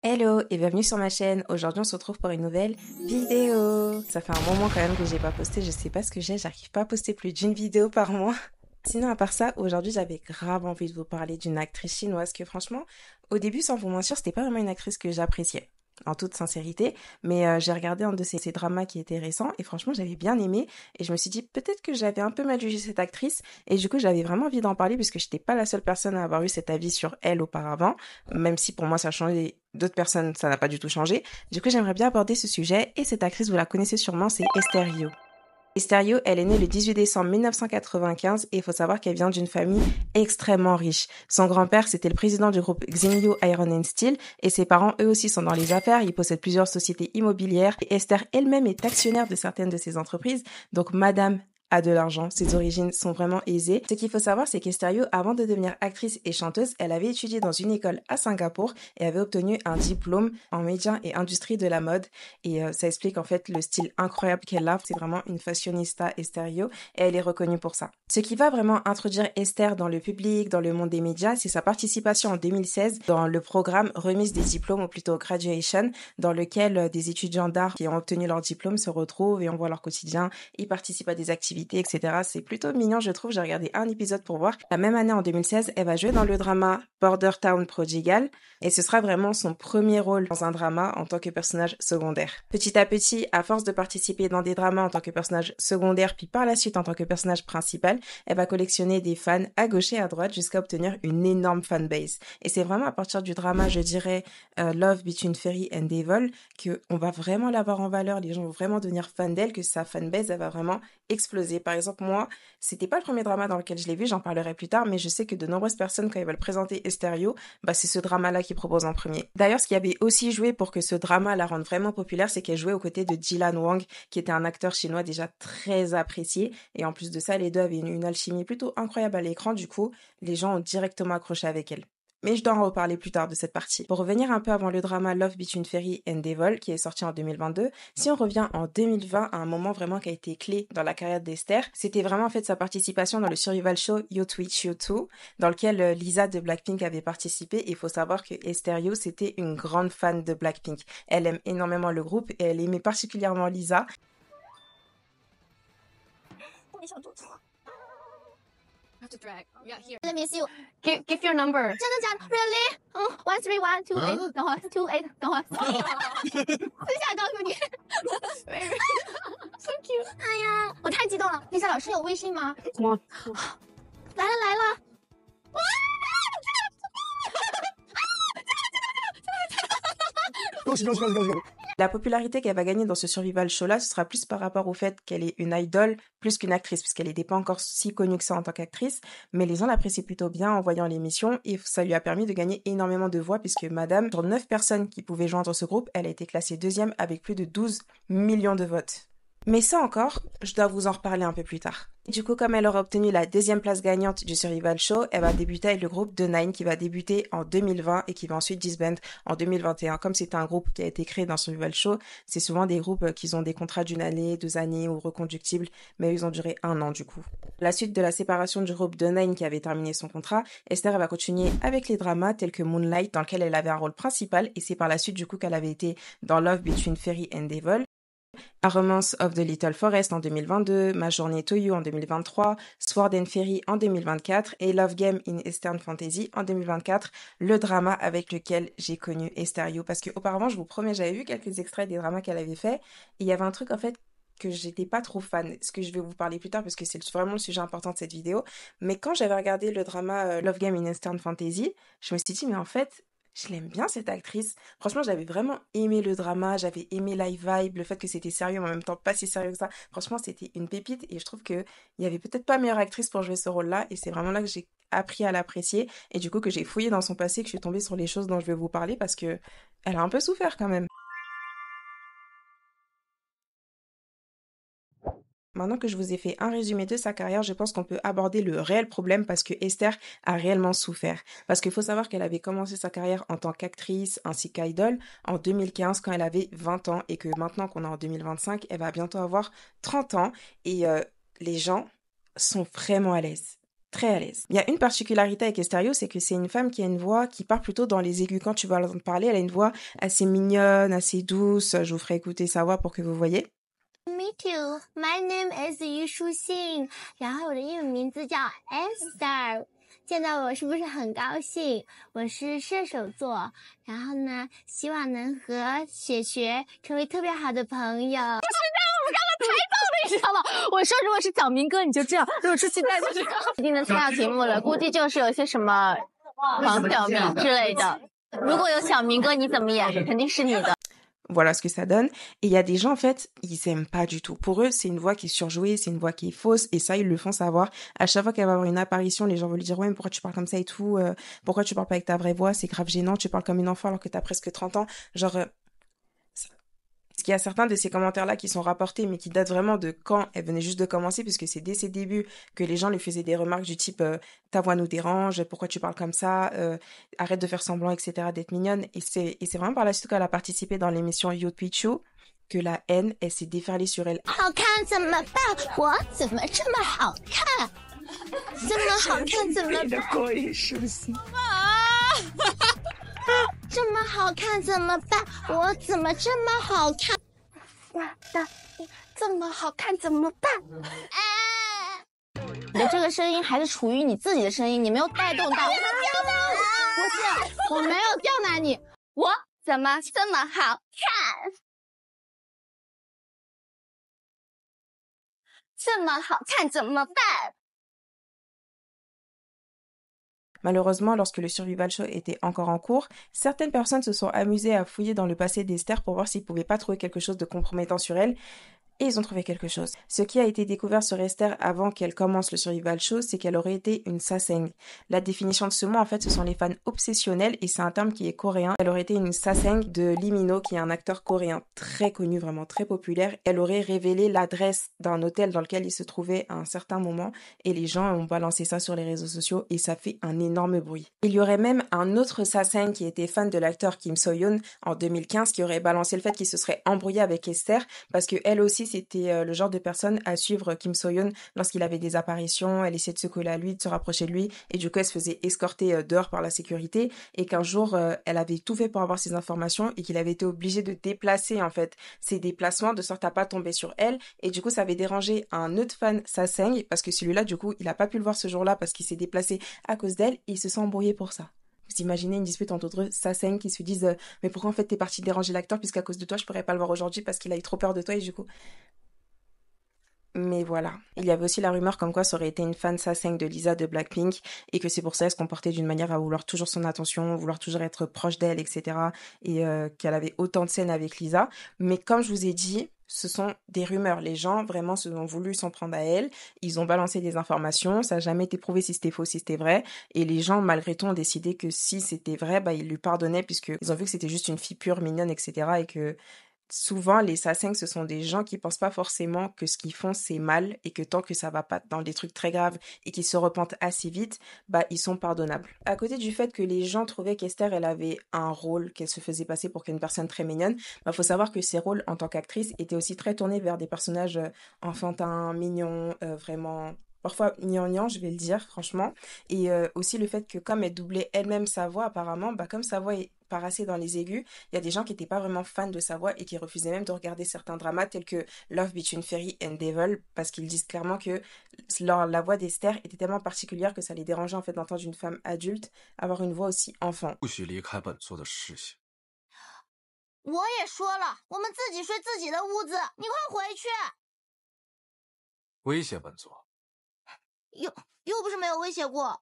Hello et bienvenue sur ma chaîne. Aujourd'hui on se retrouve pour une nouvelle vidéo. Ça fait un moment quand même que j'ai pas posté, je sais pas ce que j'arrive pas à poster plus d'une vidéo par mois. Sinon à part ça, aujourd'hui j'avais grave envie de vous parler d'une actrice chinoise que franchement, au début sans vous mentir, c'était pas vraiment une actrice que j'appréciais. En toute sincérité, mais j'ai regardé un de ces dramas qui était récent et franchement j'avais bien aimé et je me suis dit peut-être que j'avais un peu mal jugé cette actrice et du coup j'avais vraiment envie d'en parler puisque j'étais pas la seule personne à avoir eu cet avis sur elle auparavant, même si pour moi ça a changé, d'autres personnes ça n'a pas du tout changé. Du coup j'aimerais bien aborder ce sujet et cette actrice vous la connaissez sûrement, c'est Esther Rio. Esterio, elle est née le 18 décembre 1995 et il faut savoir qu'elle vient d'une famille extrêmement riche. Son grand-père, c'était le président du groupe Xinyu Iron and Steel et ses parents, eux aussi, sont dans les affaires. Ils possèdent plusieurs sociétés immobilières et Esther elle-même est actionnaire de certaines de ces entreprises. Donc, Madame a de l'argent, ses origines sont vraiment aisées. Ce qu'il faut savoir, c'est qu'Esterio, avant de devenir actrice et chanteuse, elle avait étudié dans une école à Singapour et avait obtenu un diplôme en médias et industrie de la mode. Et ça explique en fait le style incroyable qu'elle a. C'est vraiment une fashionista Esterio et elle est reconnue pour ça. Ce qui va vraiment introduire Esther dans le public, dans le monde des médias, c'est sa participation en 2016 dans le programme Remise des diplômes, ou plutôt Graduation, dans lequel des étudiants d'art qui ont obtenu leur diplôme se retrouvent et on voit leur quotidien, ils participent à des activités, etc. C'est plutôt mignon, je trouve. J'ai regardé un épisode pour voir. La même année, en 2016, elle va jouer dans le drama Border Town Prodigal et ce sera vraiment son premier rôle dans un drama en tant que personnage secondaire. Petit à petit, à force de participer dans des dramas en tant que personnage secondaire, puis par la suite en tant que personnage principal, elle va collectionner des fans à gauche et à droite jusqu'à obtenir une énorme fanbase. Et c'est vraiment à partir du drama, je dirais, Love Between Fairy and Devil, qu'on va vraiment l'avoir en valeur, les gens vont vraiment devenir fans d'elle, que sa fanbase, elle va vraiment exploser. Par exemple, moi, c'était pas le premier drama dans lequel je l'ai vu, j'en parlerai plus tard, mais je sais que de nombreuses personnes, quand ils veulent présenter Esterio, c'est ce drama-là qu'ils proposent en premier. D'ailleurs, ce qui avait aussi joué pour que ce drama la rende vraiment populaire, c'est qu'elle jouait aux côtés de Dylan Wang, qui était un acteur chinois déjà très apprécié, et en plus de ça, les deux avaient une alchimie plutôt incroyable à l'écran, du coup, les gens ont directement accroché avec elle. Mais je dois en reparler plus tard de cette partie. Pour revenir un peu avant le drama Love Between Fairy and Devil, qui est sorti en 2022, si on revient en 2020 à un moment vraiment qui a été clé dans la carrière d'Esther, c'était vraiment en fait sa participation dans le survival show You Twitch You Too, dans lequel Lisa de Blackpink avait participé. Et il faut savoir que Esther Rio, c'était une grande fan de Blackpink. Elle aime énormément le groupe et elle aimait particulièrement Lisa. To drag. Yeah, here. I miss you. Give your number. 真的假的 ？Really? 13128，等会儿28，等会儿，私下告诉你。So cute. 哎呀，我太激动了。丽莎老师有微信吗？我来了来了。恭喜恭喜恭喜恭喜！ La popularité qu'elle va gagner dans ce survival show-là, ce sera plus par rapport au fait qu'elle est une idole plus qu'une actrice, puisqu'elle n'était pas encore si connue que ça en tant qu'actrice, mais les gens l'apprécient plutôt bien en voyant l'émission et ça lui a permis de gagner énormément de voix puisque Madame, sur 9 personnes qui pouvaient joindre ce groupe, elle a été classée deuxième avec plus de 12 millions de votes. Mais ça encore, je dois vous en reparler un peu plus tard. Du coup, comme elle aura obtenu la deuxième place gagnante du Survival Show, elle va débuter avec le groupe The Nine qui va débuter en 2020 et qui va ensuite disband en 2021. Comme c'est un groupe qui a été créé dans Survival Show, c'est souvent des groupes qui ont des contrats d'une année, 2 années ou reconductibles, mais ils ont duré 1 an du coup. La suite de la séparation du groupe The Nine qui avait terminé son contrat, Esther elle va continuer avec les dramas tels que Moonlight dans lequel elle avait un rôle principal et c'est par la suite du coup qu'elle avait été dans Love Between Fairy and Devil. A Romance of the Little Forest en 2022, Ma Journée to You en 2023, Sword and Fairy en 2024 et Love Game in Eastern Fantasy en 2024, le drama avec lequel j'ai connu Esther Rio. Parce qu'auparavant, je vous promets, j'avais vu quelques extraits des dramas qu'elle avait fait et il y avait un truc en fait que j'étais pas trop fan, ce que je vais vous parler plus tard parce que c'est vraiment le sujet important de cette vidéo. Mais quand j'avais regardé le drama Love Game in Eastern Fantasy, je me suis dit mais en fait je l'aime bien cette actrice. Franchement, j'avais vraiment aimé le drama, j'avais aimé la vibe, le fait que c'était sérieux mais en même temps pas si sérieux que ça. Franchement, c'était une pépite et je trouve que il y avait peut-être pas meilleure actrice pour jouer ce rôle-là et c'est vraiment là que j'ai appris à l'apprécier et du coup que j'ai fouillé dans son passé, que je suis tombée sur les choses dont je vais vous parler parce que elle a un peu souffert quand même. Maintenant que je vous ai fait un résumé de sa carrière, je pense qu'on peut aborder le réel problème parce que Esther a réellement souffert. Parce qu'il faut savoir qu'elle avait commencé sa carrière en tant qu'actrice ainsi qu'idole en 2015 quand elle avait 20 ans et que maintenant qu'on est en 2025, elle va bientôt avoir 30 ans et les gens sont vraiment à l'aise. très à l'aise. Il y a une particularité avec Esterio, c'est que c'est une femme qui a une voix qui part plutôt dans les aigus. Quand tu vas l'entendre parler, elle a une voix assez mignonne, assez douce. Je vous ferai écouter sa voix pour que vous voyez. Me too. My name is 虞书欣，然后我的英文名字叫 Esther。见到我是不是很高兴？我是射手座，然后呢，希望能和雪雪成为特别好的朋友。你知道吗？我说如果是小明哥你就这样，如果是现在就是一定能猜到题目了，估计就是有些什么黄晓明之类的。如果有小明哥你怎么演？肯定是你的。Voilà ce que ça donne. Et il y a des gens, en fait, ils aiment pas du tout. Pour eux, c'est une voix qui est surjouée, c'est une voix qui est fausse. Et ça, ils le font savoir. À chaque fois qu'elle va avoir une apparition, les gens vont lui dire, ouais, mais pourquoi tu parles comme ça et tout? Pourquoi tu parles pas avec ta vraie voix? C'est grave gênant. Tu parles comme une enfant alors que t'as presque 30 ans. Genre, parce qu'il y a certains de ces commentaires-là qui sont rapportés, mais qui datent vraiment de quand elle venait juste de commencer, puisque c'est dès ses débuts que les gens lui faisaient des remarques du type ta voix nous dérange, pourquoi tu parles comme ça, arrête de faire semblant, etc., d'être mignonne. Et c'est vraiment par la suite qu'elle a participé dans l'émission You Pichu que la haine, elle s'est déferlée sur elle. 好看怎么办？我怎么这么好看？这么好看怎么办？这么好看怎么办？我怎么这么好看？我的，这么好看怎么办？你的这个声音还是处于你自己的声音，你没有带动到。不是，我没有刁难你，我怎么这么好看？这么好看怎么办？ Malheureusement, lorsque le Survival Show était encore en cours, certaines personnes se sont amusées à fouiller dans le passé d'Esther pour voir s'ils pouvaient pas trouver quelque chose de compromettant sur elle. Et ils ont trouvé quelque chose. Ce qui a été découvert sur Esther avant qu'elle commence le Survival Show, c'est qu'elle aurait été une saseng. La définition de ce mot, en fait, ce sont les fans obsessionnels et c'est un terme qui est coréen. Elle aurait été une saseng de Lee Min-ho, qui est un acteur coréen très connu, vraiment très populaire. Elle aurait révélé l'adresse d'un hôtel dans lequel il se trouvait à un certain moment et les gens ont balancé ça sur les réseaux sociaux et ça fait un énorme bruit. Il y aurait même un autre saseng qui était fan de l'acteur Kim So-yoon en 2015 qui aurait balancé le fait qu'il se serait embrouillé avec Esther parce que elle aussi c'était le genre de personne à suivre Kim So-yoon lorsqu'il avait des apparitions, elle essayait de se coller à lui, de se rapprocher de lui, et du coup elle se faisait escorter dehors par la sécurité, et qu'un jour elle avait tout fait pour avoir ces informations, et qu'il avait été obligé de déplacer en fait ses déplacements de sorte à pas tomber sur elle, et du coup ça avait dérangé un autre fan Saseng, parce que celui-là du coup il a pas pu le voir ce jour-là parce qu'il s'est déplacé à cause d'elle, et il se sent embrouillé pour ça. Vous imaginez une dispute entre deux Saseng qui se disent mais pourquoi en fait t'es parti déranger l'acteur puisqu'à cause de toi je pourrais pas le voir aujourd'hui parce qu'il a eu trop peur de toi et du coup... Mais voilà. Il y avait aussi la rumeur comme quoi ça aurait été une fan Saseng de Lisa de Blackpink et que c'est pour ça qu'elle se comportait d'une manière à vouloir toujours son attention, vouloir toujours être proche d'elle, etc. Et qu'elle avait autant de scènes avec Lisa. Mais comme je vous ai dit, ce sont des rumeurs. Les gens vraiment se ont voulu s'en prendre à elle. Ils ont balancé des informations. Ça n'a jamais été prouvé si c'était faux, si c'était vrai. Et les gens, malgré tout, ont décidé que si c'était vrai, bah, ils lui pardonnaient puisqu'ils ont vu que c'était juste une fille pure, mignonne, etc. Et que souvent, les sasengs, ce sont des gens qui pensent pas forcément que ce qu'ils font, c'est mal et que tant que ça va pas dans des trucs très graves et qu'ils se repentent assez vite, bah, ils sont pardonnables. À côté du fait que les gens trouvaient qu'Esther, elle avait un rôle, qu'elle se faisait passer pour une personne très mignonne, bah, faut savoir que ses rôles en tant qu'actrice étaient aussi très tournés vers des personnages enfantins, mignons, vraiment... Parfois gnangnan, je vais le dire, franchement. Et aussi le fait que comme elle doublait elle-même sa voix, apparemment, bah, comme sa voix paraissait dans les aigus, il y a des gens qui n'étaient pas vraiment fans de sa voix et qui refusaient même de regarder certains dramas tels que Love Between Fairy and Devil parce qu'ils disent clairement que la voix d'Esther était tellement particulière que ça les dérangeait en fait d'entendre une femme adulte avoir une voix aussi enfant. 不许离开本座的视线。我也说了，我们自己睡自己的屋子，你快回去。威胁本座。又不是没有威胁过。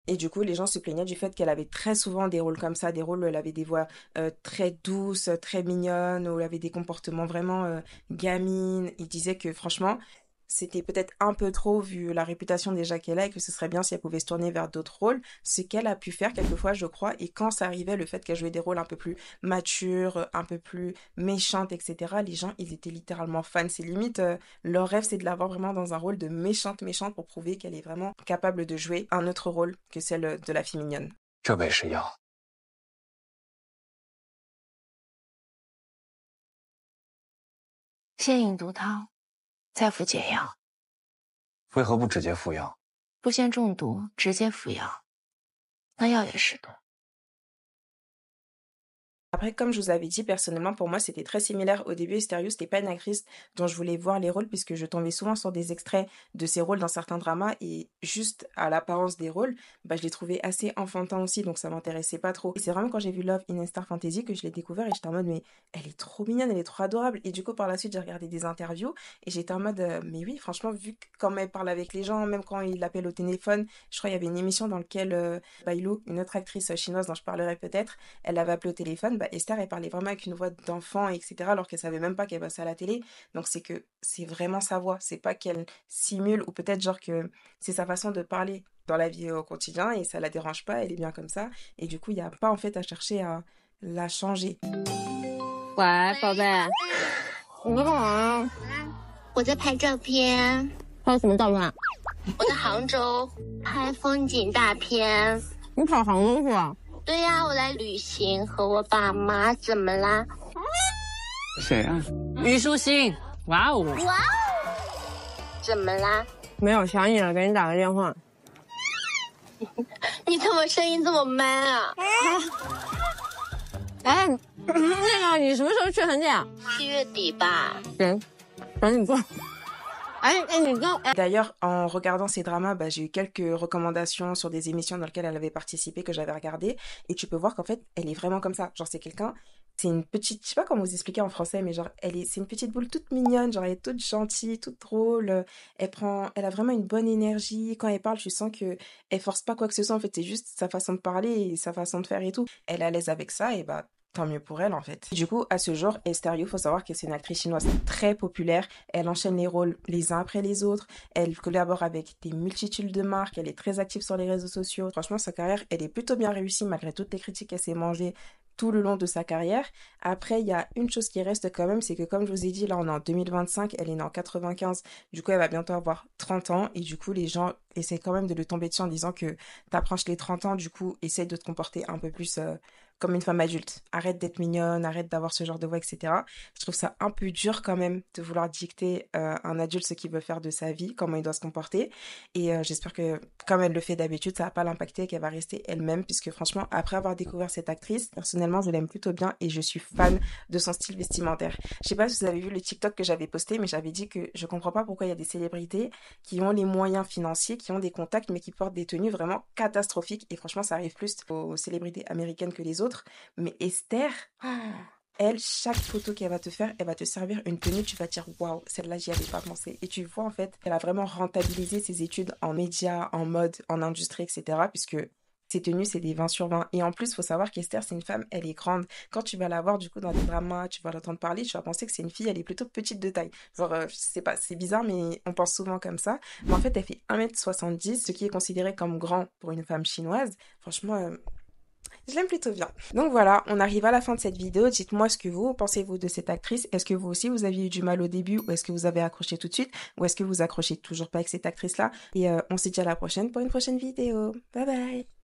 Et du coup, les gens se plaignaient du fait qu'elle avait très souvent des rôles comme ça, des rôles où elle avait des voix très douces, très mignonnes, où elle avait des comportements vraiment gamines. Ils disaient que franchement, c'était peut-être un peu trop vu la réputation déjà qu'elle a et que ce serait bien si elle pouvait se tourner vers d'autres rôles, ce qu'elle a pu faire quelquefois, je crois. Et quand ça arrivait, le fait qu'elle jouait des rôles un peu plus matures, un peu plus méchantes, etc., les gens, ils étaient littéralement fans. C'est limite, leur rêve, c'est de l'avoir vraiment dans un rôle de méchante pour prouver qu'elle est vraiment capable de jouer un autre rôle que celle de la fille mignonne. 这杯是药。先饮毒汤，再服解药。为何不直接服药？不限中毒，直接服药，那药也是毒。 Après, comme je vous avais dit, personnellement, pour moi, c'était très similaire. Au début, Esterio, c'était pas une actrice dont je voulais voir les rôles puisque je tombais souvent sur des extraits de ses rôles dans certains dramas et juste à l'apparence des rôles, bah, je les trouvais assez enfantins aussi, donc ça m'intéressait pas trop. Et c'est vraiment quand j'ai vu Love in a Star Fantasy que je l'ai découvert et j'étais en mode, mais elle est trop mignonne, elle est trop adorable. Et du coup, par la suite, j'ai regardé des interviews et j'étais en mode, mais oui, franchement, vu que quand elle parle avec les gens, même quand il l'appelle au téléphone, je crois qu'il y avait une émission dans laquelle Bailu, une autre actrice chinoise dont je parlerai peut-être, elle l'avait appelé au téléphone, bah, Esther, elle parlait vraiment avec une voix d'enfant, etc., alors qu'elle savait même pas qu'elle passait à la télé. Donc c'est que c'est vraiment sa voix, c'est pas qu'elle simule, ou peut-être genre que c'est sa façon de parler dans la vie au quotidien, et ça la dérange pas, elle est bien comme ça, et du coup, il n'y a pas en fait à chercher à la changer. 喂，宝贝，你在干嘛？我在拍照片，拍什么照片？我在杭州拍风景大片。你跑杭州去啊？对呀，我来旅行，和我爸妈，怎么啦？谁啊？虞书欣。哇哦！哇哦！怎么啦？没有，想你了，给你打个电话。你怎么声音这么 man 啊？哎，那个，你什么时候去横店啊7月底吧。行，等你过。D'ailleurs, en regardant ces dramas, bah, j'ai eu quelques recommandations sur des émissions dans lesquelles elle avait participé que j'avais regardées. Et tu peux voir qu'en fait, elle est vraiment comme ça. Genre, c'est quelqu'un, c'est une petite, je sais pas comment vous expliquer en français, mais genre, c'est une petite boule toute mignonne. Genre, elle est toute gentille, toute drôle. Elle a vraiment une bonne énergie. Quand elle parle, tu sens que elle force pas quoi que ce soit. En fait, c'est juste sa façon de parler et sa façon de faire et tout. Elle est à l'aise avec ça et bah, tant mieux pour elle en fait. Du coup, à ce jour, Esterio, faut savoir que c'est une actrice chinoise très populaire. Elle enchaîne les rôles les uns après les autres. Elle collabore avec des multitudes de marques. Elle est très active sur les réseaux sociaux. Franchement, sa carrière, elle est plutôt bien réussie malgré toutes les critiques qu'elle s'est mangées tout le long de sa carrière. Après, il y a une chose qui reste quand même, c'est que comme je vous ai dit, là on est en 2025, elle est née en 95, du coup elle va bientôt avoir 30 ans et du coup les gens essaient quand même de lui tomber dessus en disant que t'approches les 30 ans, du coup essaye de te comporter un peu plus comme une femme adulte. Arrête d'être mignonne, arrête d'avoir ce genre de voix, etc. Je trouve ça un peu dur quand même de vouloir dicter à un adulte ce qu'il veut faire de sa vie, comment il doit se comporter. Et j'espère que comme elle le fait d'habitude, ça va pas l'impacter, qu'elle va rester elle-même, puisque franchement, après avoir découvert cette actrice, personnellement, je l'aime plutôt bien et je suis fan de son style vestimentaire. Je sais pas si vous avez vu le TikTok que j'avais posté, mais j'avais dit que je comprends pas pourquoi il y a des célébrités qui ont les moyens financiers, qui ont des contacts, mais qui portent des tenues vraiment catastrophiques. Et franchement, ça arrive plus aux célébrités américaines que les autres. Mais Esther, elle, chaque photo qu'elle va te faire, elle va te servir une tenue, tu vas dire waouh, celle-là j'y avais pas pensé. Et tu vois en fait, elle a vraiment rentabilisé ses études en médias, en mode, en industrie, etc. Puisque ses tenues, c'est des 20 sur 20. Et en plus, il faut savoir qu'Esther, c'est une femme, elle est grande. Quand tu vas la voir, du coup, dans des dramas, tu vas l'entendre parler, tu vas penser que c'est une fille, elle est plutôt petite de taille. Genre, je sais pas, c'est bizarre, mais on pense souvent comme ça. Mais en fait, elle fait 1m70, ce qui est considéré comme grand pour une femme chinoise. Franchement, je l'aime plutôt bien. Donc voilà, on arrive à la fin de cette vidéo. Dites-moi ce que vous pensez-vous de cette actrice. Est-ce que vous aussi, vous aviez eu du mal au début ou est-ce que vous avez accroché tout de suite ou est-ce que vous accrochez toujours pas avec cette actrice-là? Et on se dit à la prochaine pour une prochaine vidéo. Bye bye!